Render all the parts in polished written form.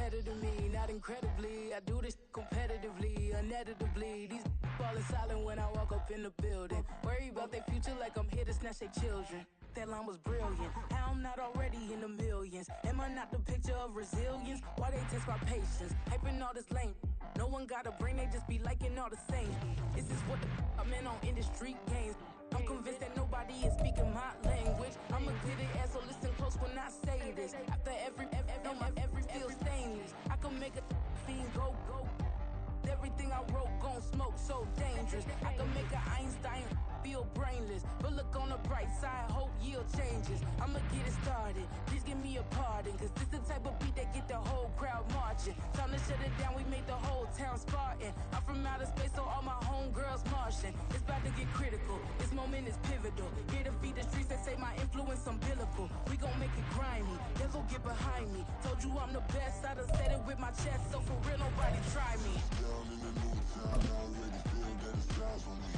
better than me, not incredibly. I do this competitively, uneditably. These falling silent when I walk up in the building. Worry about their future like I'm here to snatch their children. That line was brilliant. How I'm not already in the millions? Am I not the picture of resilience? Why they test my patience? Hyping all this lame. No one got a brain, they just be liking all the same. This is what the I'm in on industry games. I'm convinced that nobody is speaking my language. I'm a good ass, so listen close when I say this. After every feel stainless. I can make a fiend go. Everything I wrote gon' smoke, so dangerous. I can make an Einstein feel brainless. But look on the bright side, hope yield changes. I'ma get it started, please give me a pardon. Cause this the type of beat that get the whole crowd marching. Time to shut it down, we made the whole town Spartan. I'm from outer space, so all my homegirls Martian. It's about to get critical, this moment is pivotal. Here to feed the streets that say my influence umbilical. We gon' make it grimy, they'll go get behind me. Told you I'm the best, I done said it with my chest. So for real, nobody try me. Down in the new town, I already feel that it's time for me.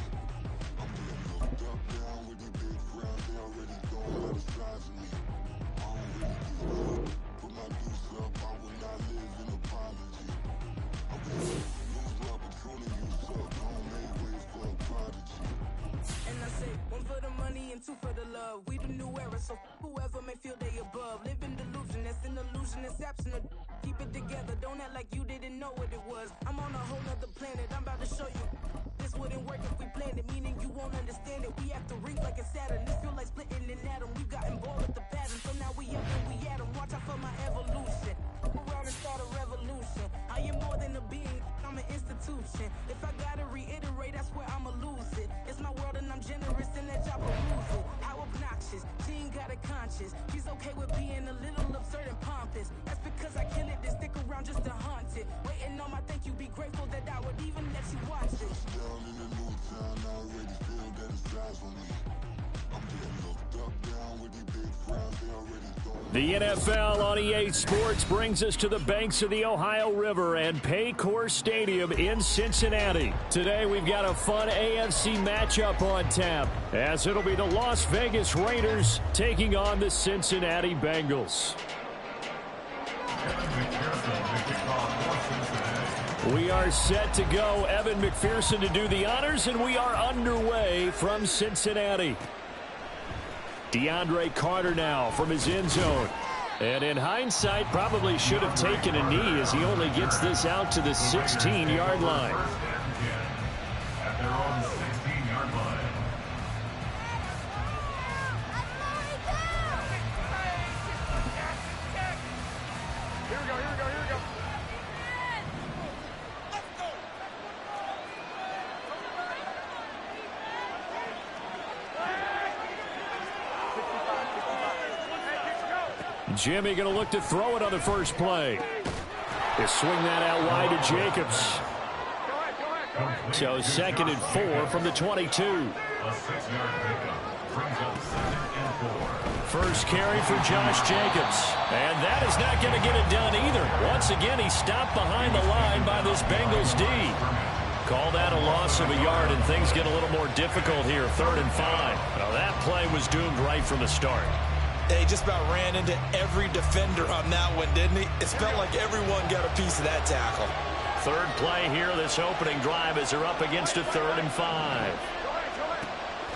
I'm getting looked up, down with the big crowd. They already throwing out the size of me. I don't really give up. Put my deuce up, I will not live in apology. I will lose my opportunity, you suck. Don't make way for a prodigy. And I say, one for the money and two for the love. We the new era, so whoever may feel they above. Live in delusion, that's an illusion, it's absent of. Keep it together, don't act like you didn't know what it was. I'm on a whole nother planet, I'm about to show you. This wouldn't work if we planned it, meaning you won't understand it. We have to ring like a Saturn, this feel like splitting an atom. We've gotten bored with the pattern, so now we up and we at 'em. Watch out for my evolution. Around and start a revolution. I am more than a being, I'm an institution. If I gotta reiterate, that's where I'ma lose it. It's my world and I'm generous and that y'all peruse it. How obnoxious, she ain't got a conscience. She's okay with being a little absurd and pompous. That's because I kill it, then stick around just to haunt it. Waiting on my thank you, be grateful that I would even let you watch it. Down in the new town, I already feel that it's time for me. I'm getting looked up, down with the big crowd. They already throwing. The NFL on EA Sports brings us to the banks of the Ohio River and Paycor Stadium in Cincinnati. Today we've got a fun AFC matchup on tap, as it'll be the Las Vegas Raiders taking on the Cincinnati Bengals. We are set to go. Evan McPherson to do the honors, and we are underway from Cincinnati. DeAndre Carter now from his end zone. And in hindsight, probably should have taken a knee as he only gets this out to the 16-yard line. At their own 16-yard line. Here we go. Jimmy going to look to throw it on the first play. They swing that out wide to Jacobs. So 2nd and 4 from the 22. A 6-yard pickup brings up 2nd and 4. First carry for Josh Jacobs. And that is not going to get it done either. Once again, he stopped behind the line by this Bengals D. Call that a loss of a yard, and things get a little more difficult here. 3rd and 5. Now, that play was doomed right from the start. He just about ran into every defender on that one, didn't he? It felt like everyone got a piece of that tackle. Third play here, this opening drive, as they're up against a 3rd and 5.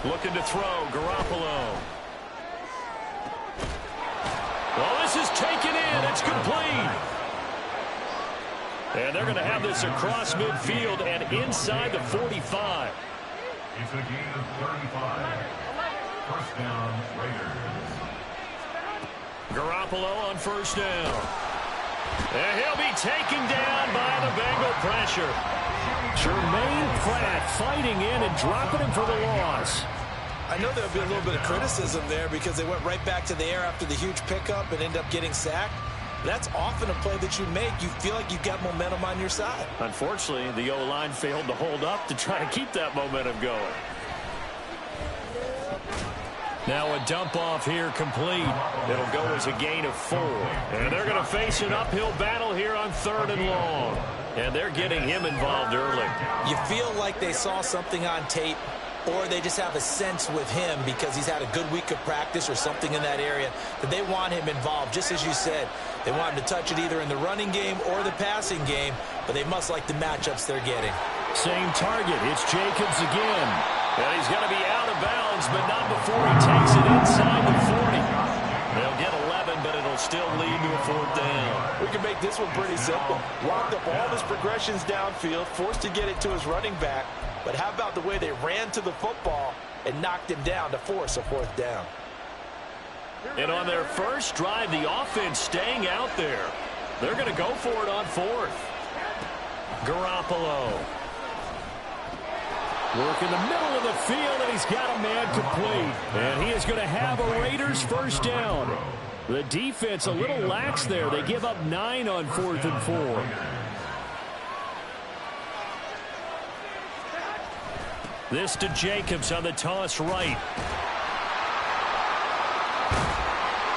Looking to throw, Garoppolo. Well, this is taken in. It's complete. And they're going to have this across midfield and inside the 45. It's a gain of 35. First down, Raiders. Garoppolo on first down. And he'll be taken down by the Bengal pressure. Jermaine Pratt fighting in and dropping him for the loss. I know there'll be a little bit of criticism there because they went right back to the air after the huge pickup and end up getting sacked. That's often a play that you make. You feel like you've got momentum on your side. Unfortunately, the O-line failed to hold up to try to keep that momentum going. Now a dump off here complete. It'll go as a gain of 4. And they're going to face an uphill battle here on 3rd and long. And they're getting him involved early. You feel like they saw something on tape or they just have a sense with him because he's had a good week of practice or something in that area that they want him involved. Just as you said, they want him to touch it either in the running game or the passing game, but they must like the matchups they're getting. Same target. It's Jacobs again. And he's going to be out of bounds, but not before he takes it inside the 40. They'll get 11, but it'll still lead to a 4th down. We can make this one pretty simple. Locked up all of his progressions downfield, forced to get it to his running back. But how about the way they ran to the football and knocked him down to force a 4th down? And on their first drive, the offense staying out there. They're going to go for it on 4th. Garoppolo. Work in the middle of the field, and he's got a man complete. And he is going to have a Raiders 1st down. The defense a little lax there. They give up 9 on 4th and 4. This to Jacobs on the toss right.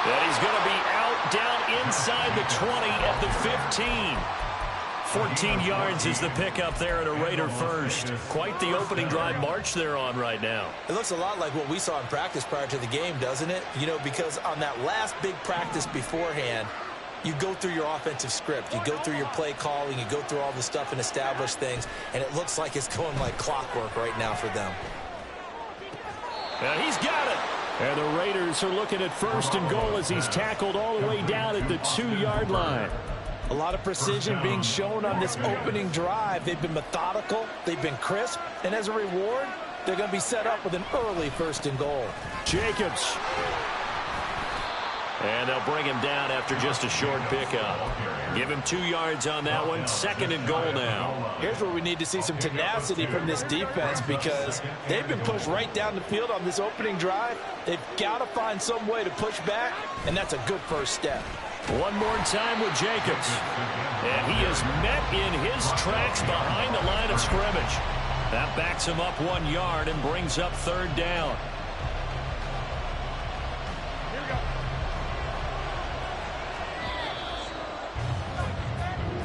And he's going to be out down inside the 20 at the 15. 14 yards is the pickup there at a Raider 1st. Quite the opening drive march they're on right now. It looks a lot like what we saw in practice prior to the game, doesn't it? You know, because on that last big practice beforehand, you go through your offensive script. You go through your play calling. You go through all the stuff and establish things. And it looks like it's going like clockwork right now for them. And he's got it. And the Raiders are looking at 1st and goal as he's tackled all the way down at the 2-yard line. A lot of precision being shown on this opening drive. They've been methodical. They've been crisp. And as a reward, they're going to be set up with an early 1st and goal. Jacobs. And they'll bring him down after just a short pickup. Give him 2 yards on that one. 2nd and goal now. Here's where we need to see some tenacity from this defense because they've been pushed right down the field on this opening drive. They've got to find some way to push back, and that's a good first step. One more time with Jacobs. And he is met in his tracks behind the line of scrimmage. That backs him up 1 yard and brings up 3rd down.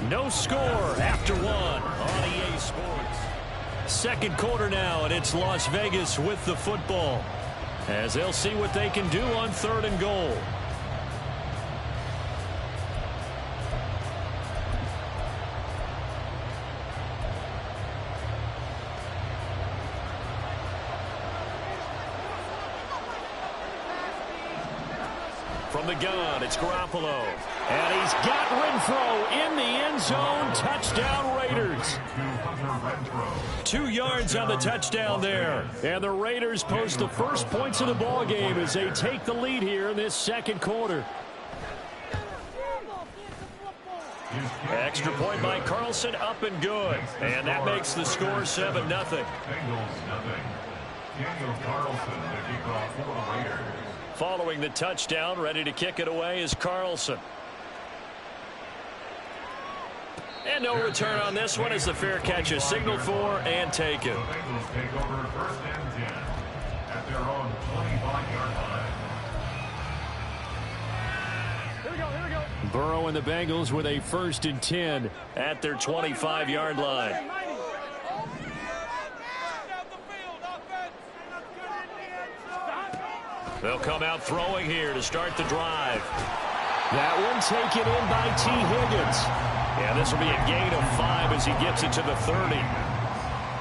No score after 1 on EA Sports. 2nd quarter now, and it's Las Vegas with the football as they'll see what they can do on 3rd and goal. From the gun, it's Garoppolo. And he's got Renfro in the end zone. Touchdown, Raiders. 2 yards on the touchdown there. And the Raiders post the first points of the ball game as they take the lead here in this 2nd quarter. Extra point by Carlson, up and good. And that makes the score 7-0. Daniel Carlson, the kickoff for the Raiders. Following the touchdown, ready to kick it away is Carlson. And no return on this one as the fair catch is signaled for and taken. The Bengals take over 1st and 10 at their own 25-yard line. Here we go. Burrow and the Bengals with a 1st and 10 at their 25-yard line. They'll come out throwing here to start the drive. That one taken in by T. Higgins. And this will be a gain of 5 as he gets it to the 30.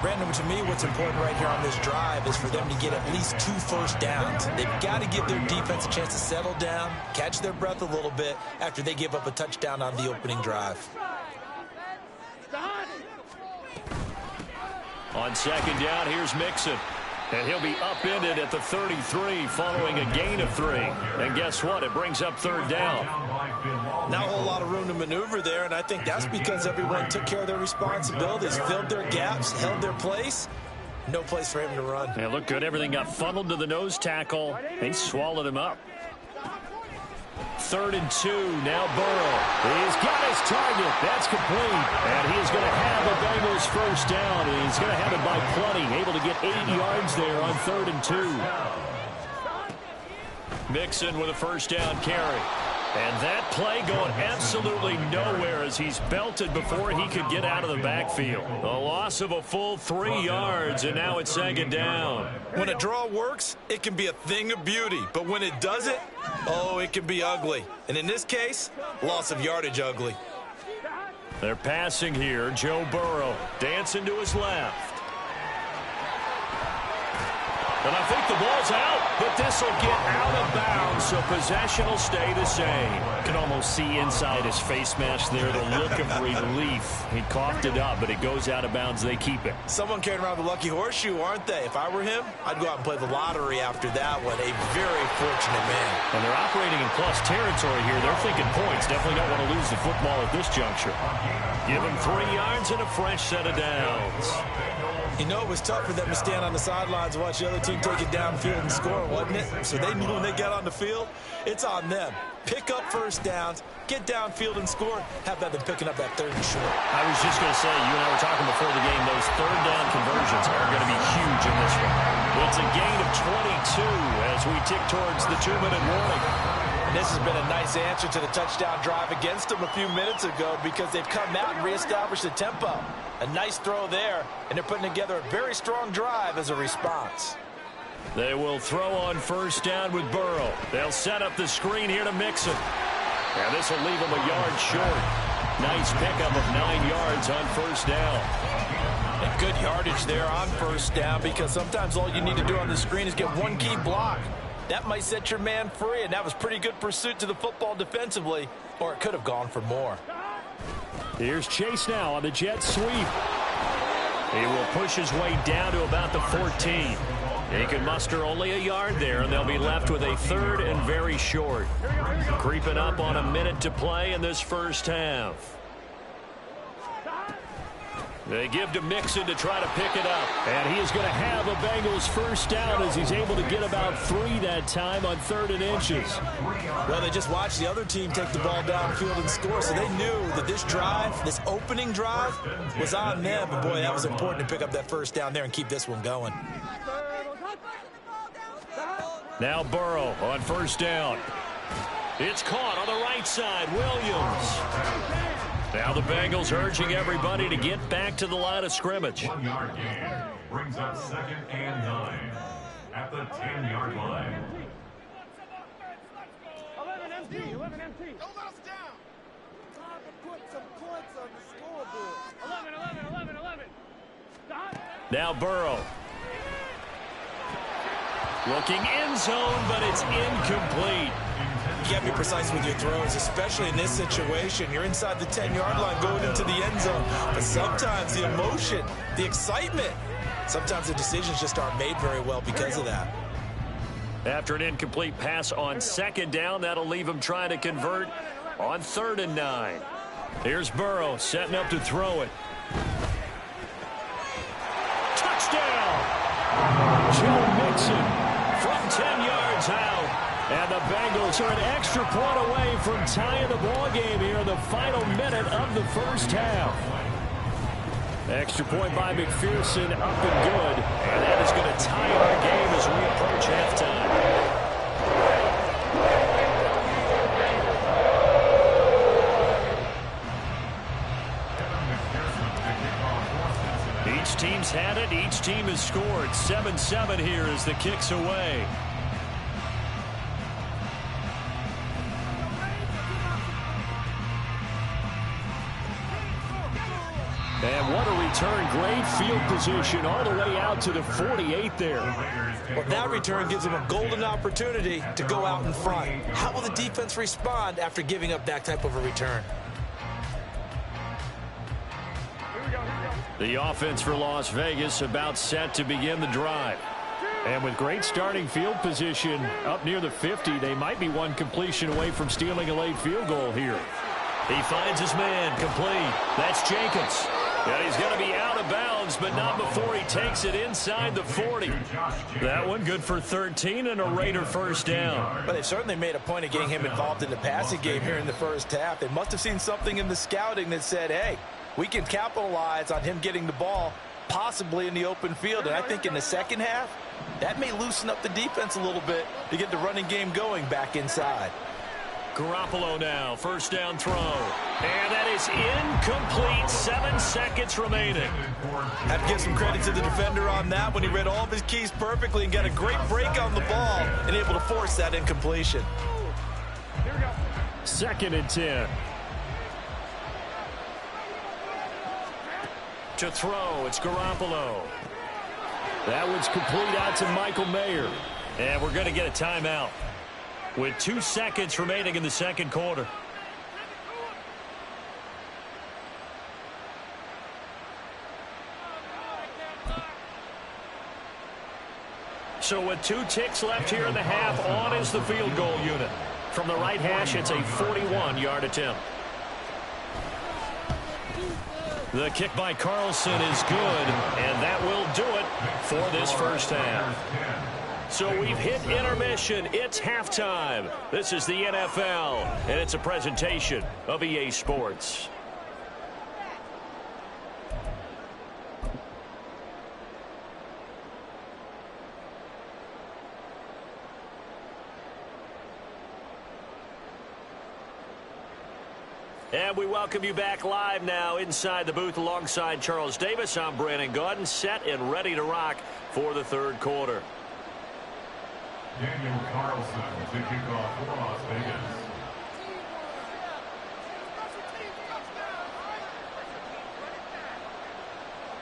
Brandon, to me, what's important right here on this drive is for them to get at least 2 first downs. They've got to give their defense a chance to settle down, catch their breath a little bit after they give up a touchdown on the opening drive. On 2nd down, here's Mixon. And he'll be upended at the 33 following a gain of 3. And guess what? It brings up 3rd down. Not a whole lot of room to maneuver there, and I think that's because everyone took care of their responsibilities, filled their gaps, held their place. No place for him to run. Yeah, looked good. Everything got funneled to the nose tackle. They swallowed him up. 3rd and 2. Now Burrow. He's got his target. That's complete. And he is going to have the Bengals 1st down. And he's going to have it by plenty. Able to get 8 yards there on 3rd and 2. Mixon with a 1st down carry. And that play going absolutely nowhere as he's belted before he could get out of the backfield. A loss of a full 3 yards, and now it's second down. When a draw works, it can be a thing of beauty. But when it doesn't, oh, it can be ugly. And in this case, loss of yardage ugly. They're passing here. Joe Burrow dancing to his left. And I think the ball's out, but this will get out of bounds, so possession will stay the same. You can almost see inside his face mask there the look of relief. He coughed it up, but it goes out of bounds. They keep it. Someone carrying around the lucky horseshoe, aren't they? If I were him, I'd go out and play the lottery after that one. A very fortunate man. And they're operating in plus territory here. They're thinking points. Definitely don't want to lose the football at this juncture. Give them 3 yards and a fresh set of downs. You know, it was tough for them to stand on the sidelines and watch the other team take it downfield and score, wasn't it? So they knew when they got on the field, it's on them. Pick up first downs, get downfield and score. How about them picking up that 3rd and short? I was just going to say, you and I were talking before the game, those 3rd down conversions are going to be huge in this one. It's a gain of 22 as we tick towards the 2-minute warning. And this has been a nice answer to the touchdown drive against them a few minutes ago because they've come out and reestablished the tempo. A nice throw there, and they're putting together a very strong drive as a response. They will throw on first down with Burrow. They'll set up the screen here to Mixon. And this will leave them a yard short. Nice pickup of 9 yards on first down. And good yardage there on first down because sometimes all you need to do on the screen is get one key block. That might set your man free, and that was pretty good pursuit to the football defensively, or it could have gone for more. Here's Chase now on the jet sweep. He will push his way down to about the 14. He can muster only a yard there, and they'll be left with a 3rd and very short. Creeping up on a minute to play in this first half. They give to Mixon to try to pick it up. And he is going to have a Bengals first down as he's able to get about 3 that time on 3rd and inches. Well, they just watched the other team take the ball downfield and score, so they knew that this drive, this opening drive, was on them. And, boy, that was important to pick up that first down there and keep this one going. Now Burrow on first down. It's caught on the right side. Williams. Now the Bengals urging everybody to get back to the line of scrimmage. 1 yard gain brings up 2nd and 9 at the 10-yard line. 11 MT. Don't let us down. Time to put some points on the scoreboard. 11. Now Burrow. Looking end zone, but it's incomplete. You got to be precise with your throws, especially in this situation. You're inside the 10-yard line going into the end zone. But sometimes the emotion, the excitement, sometimes the decisions just aren't made very well because of that. After an incomplete pass on 2nd down, that'll leave him trying to convert on 3rd and 9. Here's Burrow setting up to throw it. Touchdown! Joe Mixon from 10 yards out. And the Bengals are an extra point away from tying the ball game here in the final minute of the first half. Extra point by McPherson, up and good. And that is going to tie our game as we approach halftime. Each team's had it. Each team has scored. 7-7 here as the kick's away. And what a return. Great field position all the way out to the 48 there. Well, that return gives them a golden opportunity to go out in front. How will the defense respond after giving up that type of a return? The offense for Las Vegas about set to begin the drive. And with great starting field position up near the 50, they might be one completion away from stealing a late field goal here. He finds his man complete. That's Jacobs. And he's going to be out of bounds, but not before he takes it inside the 40. That one good for 13 and a Raider first down. But they've certainly made a point of getting him involved in the passing game here in the first half. They must have seen something in the scouting that said, hey, we can capitalize on him getting the ball, possibly in the open field. And I think in the second half, that may loosen up the defense a little bit to get the running game going back inside. Garoppolo now, first down throw. And that is incomplete. 7 seconds remaining. Have to give some credit to the defender on that when he read all of his keys perfectly and got a great break on the ball and able to force that incompletion. Here we go. 2nd and 10. To throw, it's Garoppolo. That one's complete out to Michael Mayer. And we're going to get a timeout with 2 seconds remaining in the second quarter. So with 2 ticks left here in the half, on is the field goal unit. From the right hash, it's a 41-yard attempt. The kick by Carlson is good, and that will do it for this first half. So we've hit intermission. It's halftime. This is the NFL, and it's a presentation of EA Sports. And we welcome you back live now inside the booth alongside Charles Davis. I'm Brandon Gaudin, set and ready to rock for the third quarter. Daniel Carlson to kick off for Las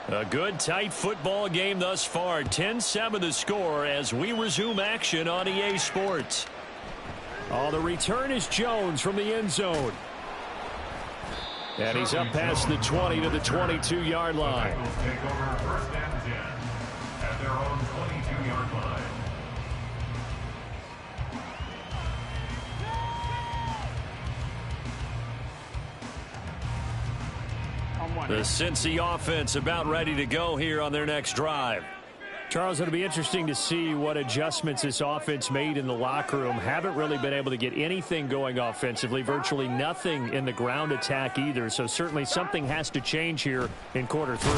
Vegas. A good, tight football game thus far. 10-7 the score as we resume action on EA Sports. Oh, the return is Jones from the end zone. And he's up past the 20 to the 22-yard line. The Bengals take over first and 10 at their own 22-yard line. The Cincy offense about ready to go here on their next drive. Charles, it'll be interesting to see what adjustments this offense made in the locker room. Haven't really been able to get anything going offensively, virtually nothing in the ground attack either. So certainly something has to change here in quarter 3.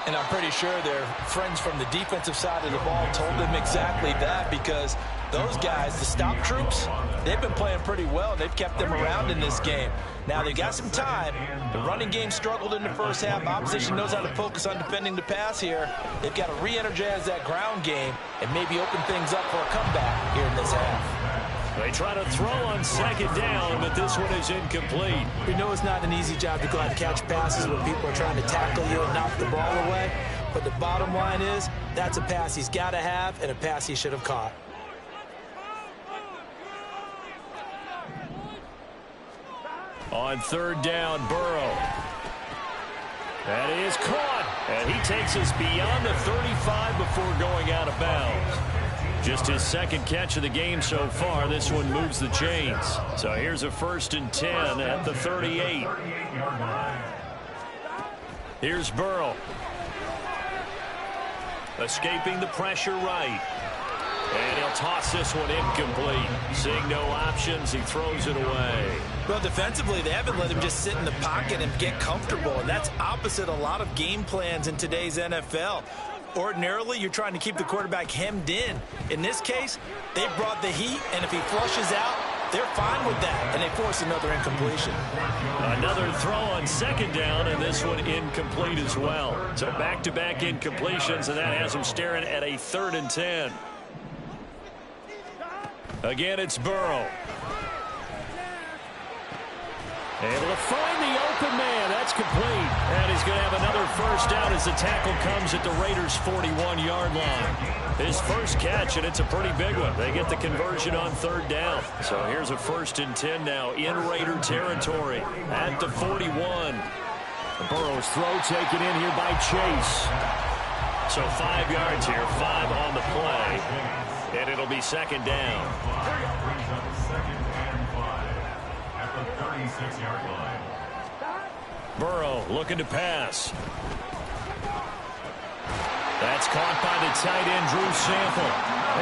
And I'm pretty sure their friends from the defensive side of the ball told them exactly that, because those guys, the stop troops, they've been playing pretty well. They've kept them around in this game. Now, they've got some time. The running game struggled in the first half. Opposition knows how to focus on defending the pass here. They've got to re-energize that ground game and maybe open things up for a comeback here in this half. They try to throw on second down, but this one is incomplete. We know it's not an easy job to go out and catch passes when people are trying to tackle you and knock the ball away. But the bottom line is, that's a pass he's got to have and a pass he should have caught. On third down, Burrow. That is caught. And he takes us beyond the 35 before going out of bounds. Just his second catch of the game so far. This one moves the chains. So here's a 1st and 10 at the 38. Here's Burrow. Escaping the pressure right. And he'll toss this one incomplete. Seeing no options, he throws it away. Well, defensively, they haven't let him just sit in the pocket and get comfortable, and that's opposite a lot of game plans in today's NFL. Ordinarily, you're trying to keep the quarterback hemmed in. In this case, they brought the heat, and if he flushes out, they're fine with that, and they force another incompletion. Another throw on second down, and this one incomplete as well. So back-to-back incompletions, and that has him staring at a 3rd and 10. Again, it's Burrow. Able to find the open man. That's complete. And he's going to have another first down as the tackle comes at the Raiders' 41-yard line. His first catch, and it's a pretty big one. They get the conversion on third down. So here's a 1st and 10 now in Raider territory at the 41. Burrow's throw taken in here by Chase. So 5 yards here, 5 on the play. And it'll be second down. Brings up 2nd and 5 at the 36-yard line. Burrow looking to pass. That's caught by the tight end, Drew Sample.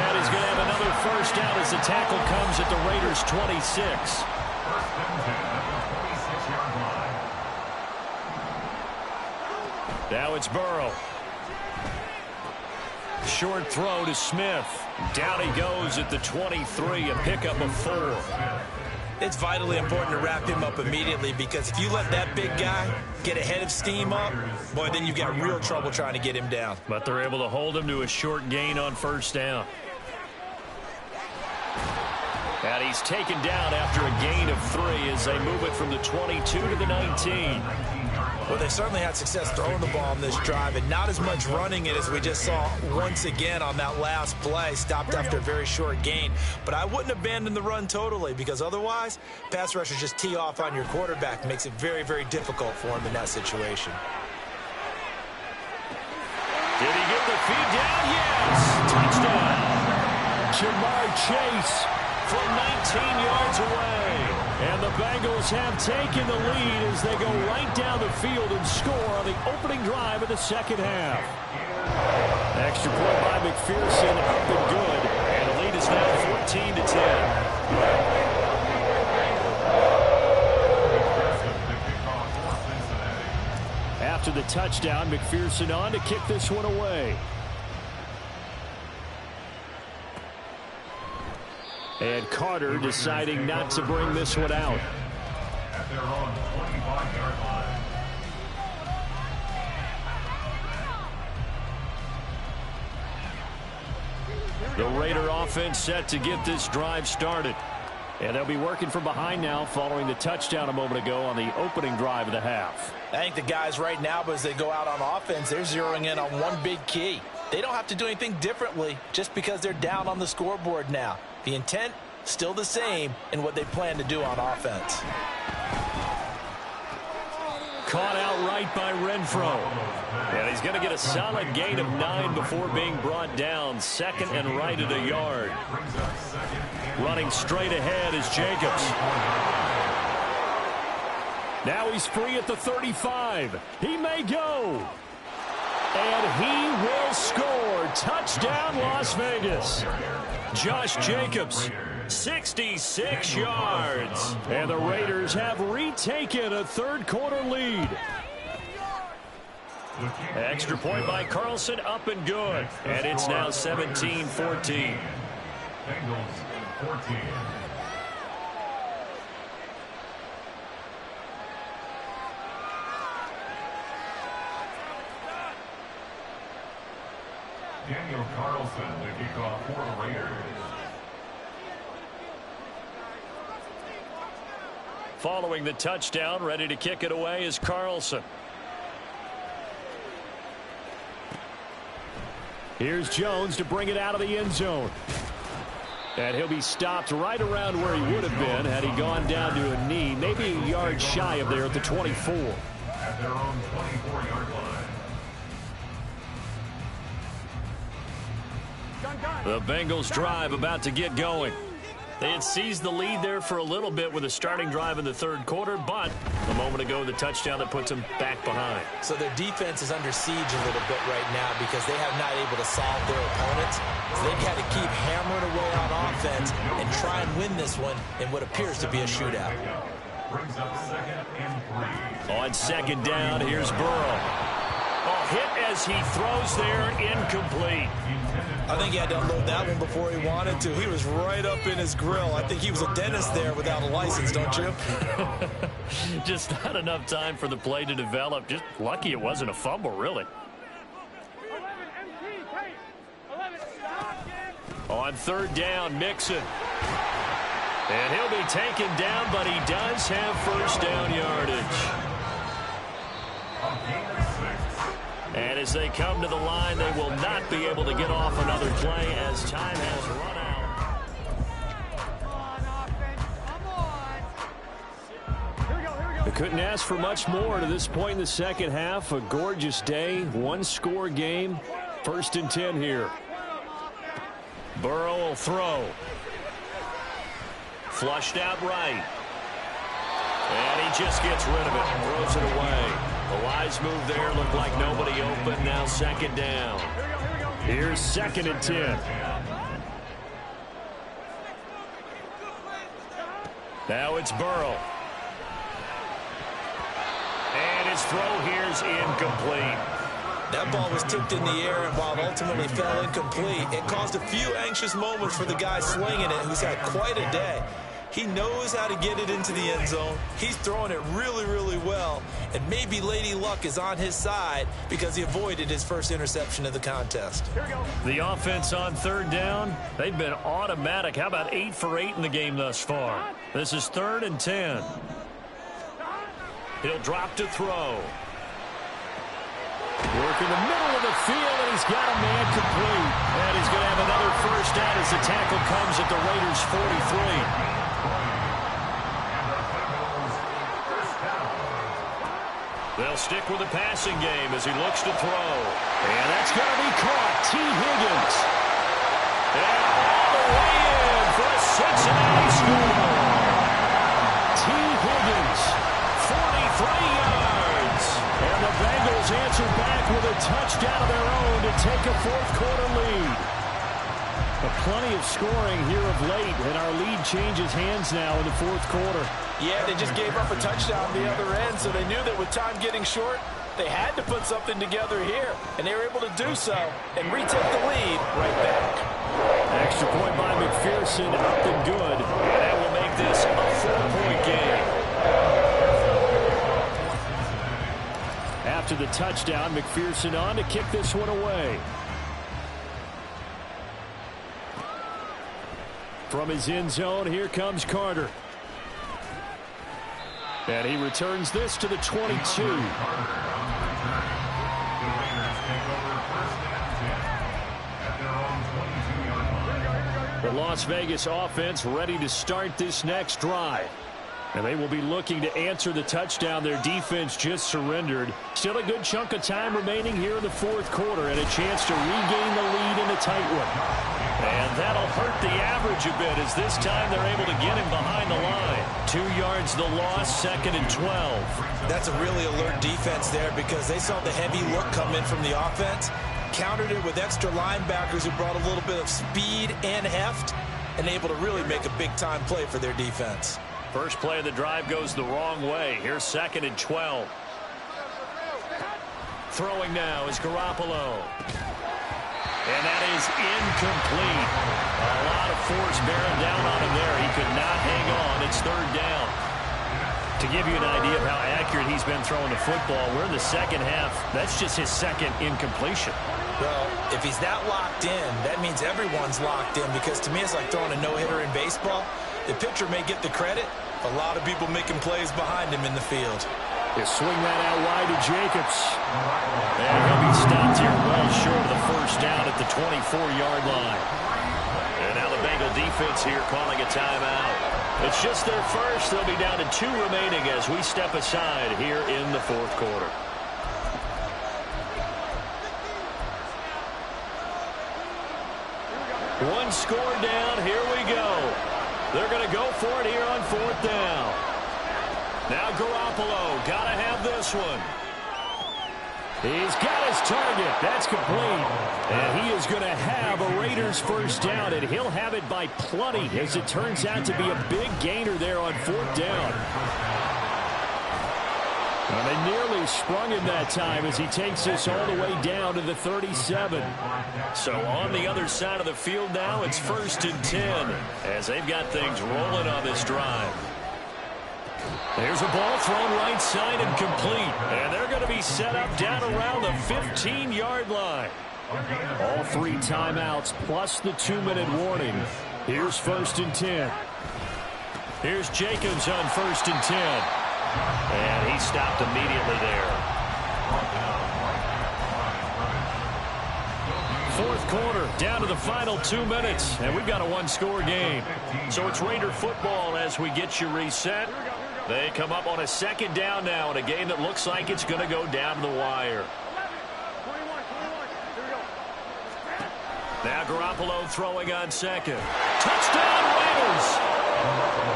And he's going to have another first down as the tackle comes at the Raiders' 26. 1st and 10 at the 26-yard line. Now it's Burrow. Short throw to Smith. Down he goes at the 23, a pickup of 4. It's vitally important to wrap him up immediately, because if you let that big guy get ahead of steam up, boy, then you've got real trouble trying to get him down. But they're able to hold him to a short gain on first down. And he's taken down after a gain of 3 as they move it from the 22 to the 19. Well, they certainly had success throwing the ball on this drive, and not as much running it as we just saw once again on that last play. Stopped after a very short gain. But I wouldn't abandon the run totally, because otherwise, pass rushers just tee off on your quarterback. Makes it very, very difficult for him in that situation. Did he get the feed down? Yes! Touchdown! Jamar Chase from 19 yards away. And the Bengals have taken the lead as they go right down the field and score on the opening drive of the second half. Extra point by McPherson, up and good. And the lead is now 14-10. After the touchdown, McPherson on to kick this one away. And Carter deciding not to bring this one out. At their own 25-yard line. The Raider offense set to get this drive started. And they'll be working from behind now following the touchdown a moment ago on the opening drive of the half. I think the guys right now, as they go out on offense, they're zeroing in on one big key. They don't have to do anything differently just because they're down on the scoreboard now. The intent, still the same in what they plan to do on offense. Caught outright by Renfro. And he's going to get a solid gain of 9 before being brought down. Second and right at a yard. Running straight ahead is Jacobs. Now he's free at the 35. He may go. And he will score. Touchdown, Las Vegas. Josh Jacobs, 66 yards. And the Raiders have retaken a third-quarter lead. Extra point by Carlson, up and good. And it's now 17-14. Bengals 14. Daniel Carlson to kick off for the Raiders. Following the touchdown, ready to kick it away is Carlson. Here's Jones to bring it out of the end zone. And he'll be stopped right around where he would have been had he gone down to a knee, maybe a yard shy of there at the 24. At their own 24-yard line. The Bengals drive about to get going. They had seized the lead there for a little bit with a starting drive in the third quarter, but a moment ago the touchdown that puts them back behind. So their defense is under siege a little bit right now because they have not able to solve their opponents. So they've had to keep hammering away on offense and try and win this one in what appears to be a shootout. Brings up 2nd and 3. On second down, here's Burrow. Oh, hit as he throws there, incomplete. I think he had to unload that one before he wanted to. He was right up in his grill. I think he was a dentist there without a license, don't you? Just not enough time for the play to develop. Just lucky it wasn't a fumble, really. 11, On third down, Mixon. And he'll be taken down, but he does have first down yardage. And as they come to the line, they will not be able to get off another play as time has run out. They couldn't ask for much more to this point in the second half. A gorgeous day, one-score game. 1st and 10 here. Burrow will throw. Flushed out right. And he just gets rid of it and throws it away. The wise move there, looked like nobody open. Now second down. Here's 2nd and 10. Now it's Burrow. And his throw here's incomplete. That ball was tipped in the air, and while it ultimately fell incomplete, it caused a few anxious moments for the guy slinging it, who's had quite a day. He knows how to get it into the end zone. He's throwing it really, really well. And maybe Lady Luck is on his side because he avoided his first interception of the contest. Here we go. The offense on third down, they've been automatic. How about 8 for 8 in the game thus far? This is 3rd and 10. He'll drop to throw. Work in the middle of the field, and he's got a man complete. And he's going to have another first down as the tackle comes at the Raiders' 43. They'll stick with the passing game as he looks to throw. And that's going to be caught. T. Higgins. And all the way in for a Cincinnati score. T. Higgins, 43 yards. And the Bengals answer back with a touchdown of their own to take a fourth-quarter lead. But plenty of scoring here of late, and our lead changes hands now in the fourth quarter. Yeah, they just gave up a touchdown on the other end, so they knew that with time getting short, they had to put something together here, and they were able to do so and retake the lead right back. Extra point by McPherson, up and good. And that will make this a 4-point game. After the touchdown, McPherson on to kick this one away. From his end zone, here comes Carter. And he returns this to the 22. The Las Vegas offense ready to start this next drive. And they will be looking to answer the touchdown their defense just surrendered. Still a good chunk of time remaining here in the fourth quarter and a chance to regain the lead in a tight one. And that'll hurt the average a bit as this time they're able to get him behind the line. 2 yards the loss, 2nd and 12. That's a really alert defense there because they saw the heavy look come in from the offense, countered it with extra linebackers who brought a little bit of speed and heft, and able to really make a big-time play for their defense. First play of the drive goes the wrong way. Here's 2nd and 12. Throwing now is Garoppolo. And that is incomplete. A lot of force bearing down on him there. He could not hang on. It's 3rd down. To give you an idea of how accurate he's been throwing the football, we're in the second half. That's just his 2nd incompletion. Well, if he's that locked in, that means everyone's locked in because to me it's like throwing a no-hitter in baseball. The pitcher may get the credit. A lot of people making plays behind him in the field. You swing that out wide to Jacobs. And he'll be stopped here well short of the first down at the 24-yard line. And now the Bengal defense here calling a timeout. It's just their first. They'll be down to 2 remaining as we step aside here in the fourth quarter. One score down. Here we go. They're going to go for it here on 4th down. Now Garoppolo, got to have this one. He's got his target. That's complete. And he is going to have a Raiders first down, and he'll have it by plenty as it turns out to be a big gainer there on 4th down. And they nearly sprung him that time as he takes this all the way down to the 37. So on the other side of the field now, it's 1st and 10 as they've got things rolling on this drive. There's a ball thrown right side and complete. And they're going to be set up down around the 15-yard line. All 3 timeouts plus the 2-minute warning. Here's 1st and 10. Here's Jacobs on 1st and 10. And he stopped immediately there. Fourth quarter, down to the final 2 minutes, and we've got a 1-score game. So it's Raider football as we get you reset. They come up on a 2nd down now in a game that looks like it's going to go down to the wire. Now Garoppolo throwing on 2nd. Touchdown Raiders!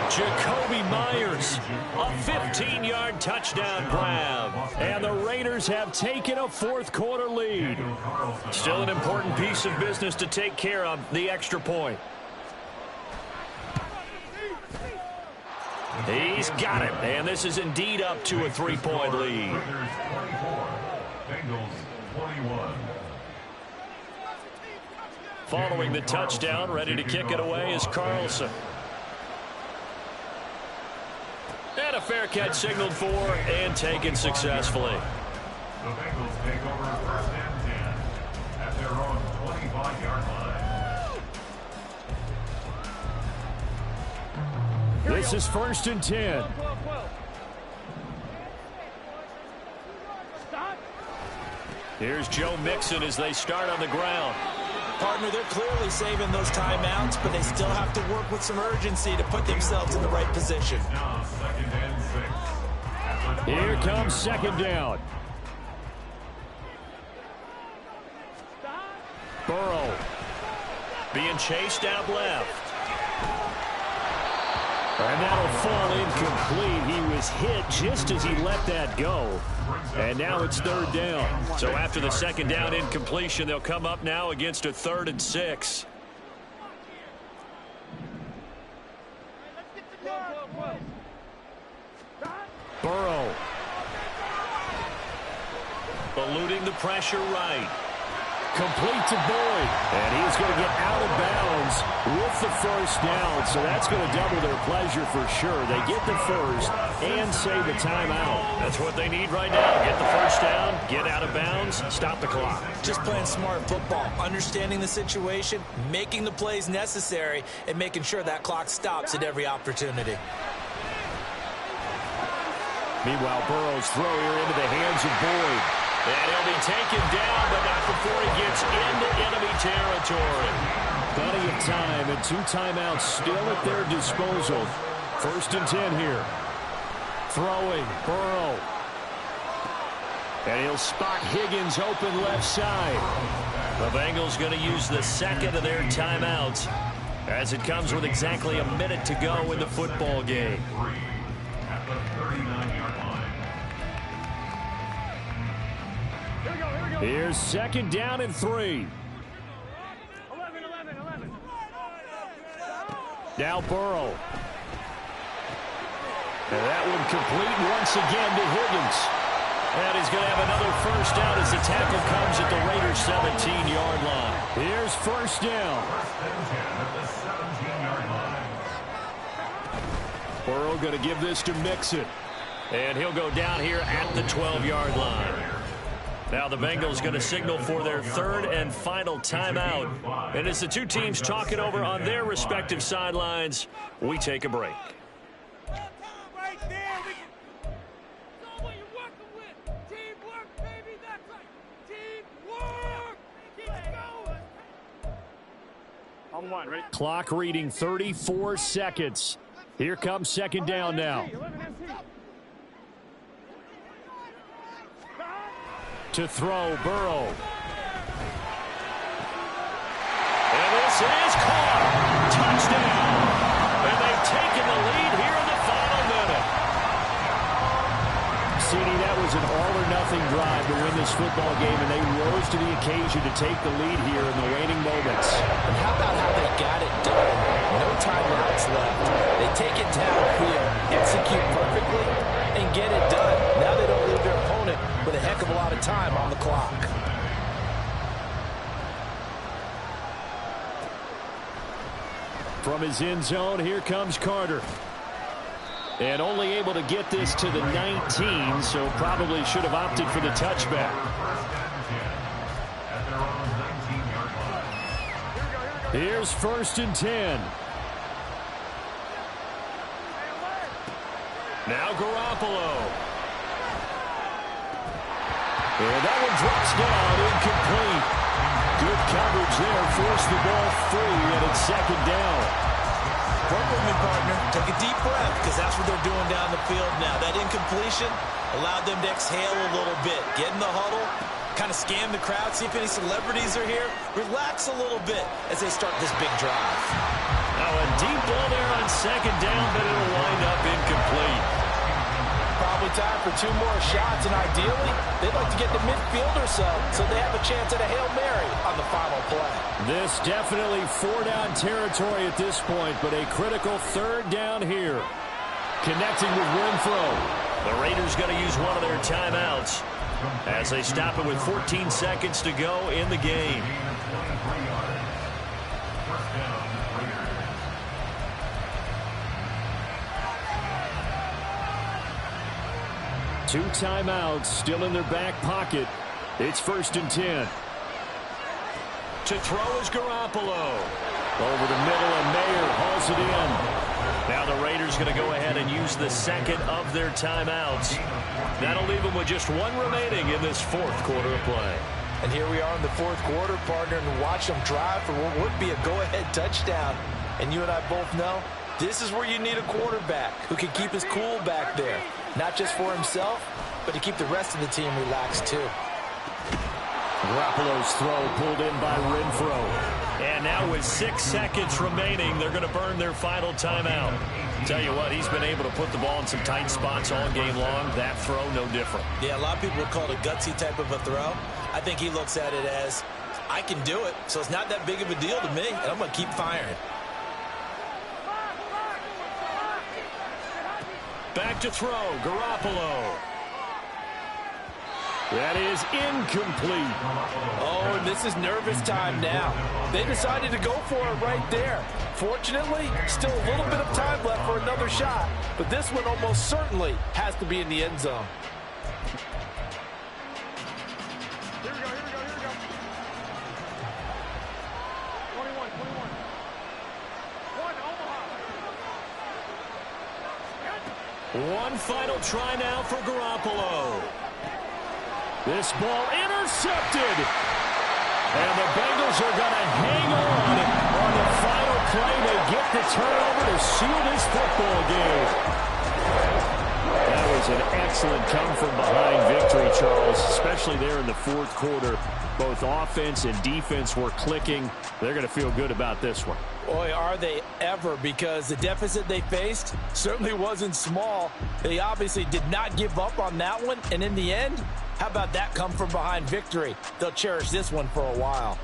Jacoby Myers, a 15-yard touchdown grab. And the Raiders have taken a fourth quarter lead. Still an important piece of business to take care of, the extra point. He's got it, and this is indeed up to a 3-point lead. Bengals 21. Following the touchdown, ready to kick it away is Carlson. And a fair catch signaled for and taken successfully. The Bengals take over first and 10 at their own 25-yard line. This is first and 10. Here's Joe Mixon as they start on the ground. Partner, they're clearly saving those timeouts, but they still have to work with some urgency to put themselves in the right position. Now second and 6. Here comes second down. Burrow being chased out left. And that'll fall incomplete. He was hit just as he let that go. And now it's third down. So after the second down incompletion, they'll come up now against a 3rd and 6. Burrow. Eluding the pressure right. Complete to Boyd. And he's going to get out of bounds with the first down. So that's going to double their pleasure for sure. They get the first and save the timeout. That's what they need right now. Get the first down, get out of bounds, stop the clock. Just playing smart football, understanding the situation, making the plays necessary, and making sure that clock stops at every opportunity. Meanwhile, Burrow's throw here into the hands of Boyd. And he'll be taken down, but not before he gets into enemy territory. Plenty of time and 2 timeouts still at their disposal. First and 10 here. Throwing, Burrow. And he'll spot Higgins open left side. The Bengals going to use the second of their timeouts as it comes with exactly a minute to go in the football game. At the 39-yard line. Here's second down and 3. 11. Now Burrow. And that one complete once again to Higgins. And he's going to have another first down as the tackle comes at the Raiders' 17-yard line. Here's first down. First and 10 at the 17-yard line. Burrow going to give this to Mixon. And he'll go down here at the 12-yard line. Now the Bengals going to signal for their 3rd and final timeout. And as the two teams talk it over on their respective sidelines, we take a break. Right there. That's what you're working with. Teamwork, baby. That's right. Teamwork. Keep it going. On one, ready? Clock reading 34 seconds. Here comes second down now. To throw, Burrow. And this is caught. Touchdown. And they've taken the lead here in the final minute. CD, that was an all-or-nothing drive to win this football game, and they rose to the occasion to take the lead here in the waning moments. And how about how they got it done? No timeouts left. They take it down here, execute perfectly, and get it done. Now they don't leave their opponent with a heck of a lot of time on the clock. From his end zone, here comes Carter. And only able to get this to the 19, so probably should have opted for the touchback. Here's first and 10. Now Garoppolo. And that one drops down, incomplete. Good coverage there, forced the ball free, and it's second down. Work with me, partner. Take a deep breath, because that's what they're doing down the field now. That incompletion allowed them to exhale a little bit. Get in the huddle, kind of scan the crowd, see if any celebrities are here. Relax a little bit as they start this big drive. Now a deep ball there on second down, but it'll wind up incomplete. Probably time for 2 more shots, and ideally, they'd like to get to midfield or so they have a chance at a Hail Mary on the final play. This definitely 4-down territory at this point, but a critical 3rd down here. Connecting with Renfro. The Raiders going to use one of their timeouts as they stop it with 14 seconds to go in the game. 2 timeouts still in their back pocket. It's 1st and 10. To throw is Garoppolo. Over the middle, and Mayer hauls it in. Now the Raiders going to go ahead and use the second of their timeouts. That'll leave them with just 1 remaining in this 4th quarter of play. And here we are in the 4th quarter, partner, and watch them drive for what would be a go-ahead touchdown. And you and I both know this is where you need a quarterback who can keep his cool back there. Not just for himself, but to keep the rest of the team relaxed too. Garoppolo's throw pulled in by Renfro. And now with 6 seconds remaining, they're going to burn their final timeout. Tell you what, he's been able to put the ball in some tight spots all game long. That throw, no different. Yeah, a lot of people would call it a gutsy type of a throw. I think he looks at it as, I can do it, so it's not that big of a deal to me, and I'm going to keep firing. Back to throw, Garoppolo. That is incomplete. Oh, and this is nervous time now. They decided to go for it right there. Fortunately, still a little bit of time left for another shot, but this one almost certainly has to be in the end zone. Here we go. 21. 1, Omaha. One final try now for Garoppolo. This ball intercepted. And the Bengals are going to hang on the final play. They get the turnover to seal this football game. That was an excellent come-from-behind victory, Charles, especially there in the 4th quarter. Both offense and defense were clicking. They're going to feel good about this one. Boy, are they ever, because the deficit they faced certainly wasn't small. They obviously did not give up on that one, and in the end, how about that come-from-behind victory? They'll cherish this one for a while.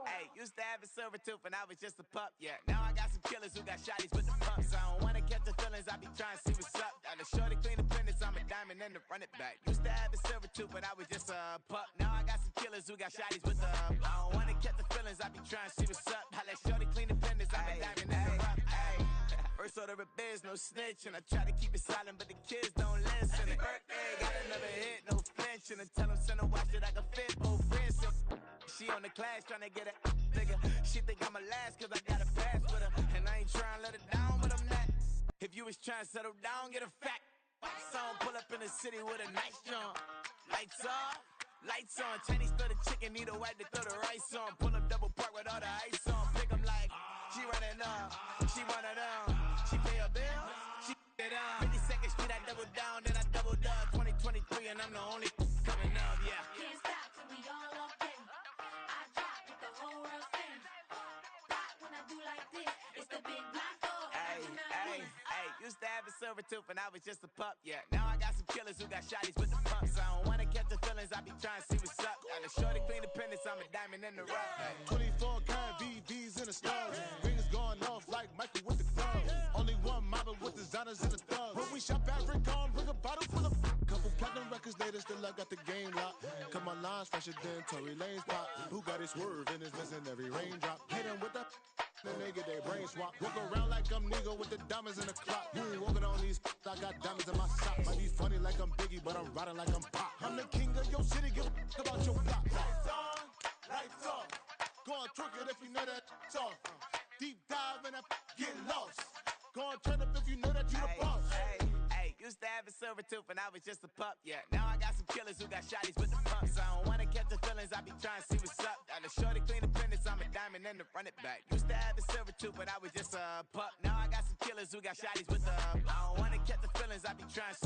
Hey, used to have a silver tooth and I was just a pup, yeah. Now I got some killers who got shotties with the pumps. I don't wanna catch the feelings, I be trying to see what's up. Got a shorty clean the fitness, I'm a diamond and to run it back. Used to have a silver tooth but I was just a pup. Now I got some killers who got shotties with the I don't wanna catch the feelings, I be trying to see what's up. I let shorty clean the fitness, I'm a diamond and to run it. First order of biz, no snitch, and I try to keep it silent, but the kids don't listen. Birthday, got another hit, no flinch, and I tell them send a watch that I can fit both friends. She on the class trying to get a nigga. She think I'm a last cause I got a pass with her. And I ain't trying to let her down, but I'm not. If you was trying to settle down, get a fact. Song pull up in the city with a nice jump. Lights off, lights on. Chinese throw the chicken, need a wipe to throw the rice on. Pull up double park with all the ice on. Pick 'em like, she running up, she one of them. She pay her bill, she it up. 52nd Street, I double down, then I doubled up. 2023 and I'm the only coming up, yeah. Can't stop till we all up in. I drop it, the whole world sings. Pop when I do like this, it's the big block door. Hey, used to have a silver tooth and I was just a pup, yeah. Now I got some killers who got shotties with the pumps. I don't wanna catch the feelings, I be trying to see what's up. Got a shorty clean the pendants, I'm a diamond in the rough. 24 karat VVs in the stars. Rings going off like Michael with the clubs. Only one model with designers in the thugs. When we shop at Rick on, bring a bottle full of couple platinum records later, still I got the game locked. Come on, lines fresher than Tory Lane's pop. Who got his swerve and is missing every raindrop. Hit him with the then they get their brain swap. Walk around like I'm Nego with the diamonds in the clock. You ain't walking on these, I got diamonds in my sock. Might be funny like I'm Biggie, but I'm riding like I'm Pop. I'm the king of your city, give a about your block. Lights on, lights off. Go on, twerk it if you know that off. Deep dive and get lost. Go on, turn up if you know that you the boss. Hey, used to have a silver tooth and I was just a pup, yeah. Now I got some killers who got shotties with the pumps. I don't wanna catch the feelings, I be trying to see what's up. Got a shorty clean the pendants, I'm a diamond and to run it back. Used to have a silver tooth but I was just a pup. Now I got some killers who got shotties with the I don't wanna catch the feelings, I be trying to see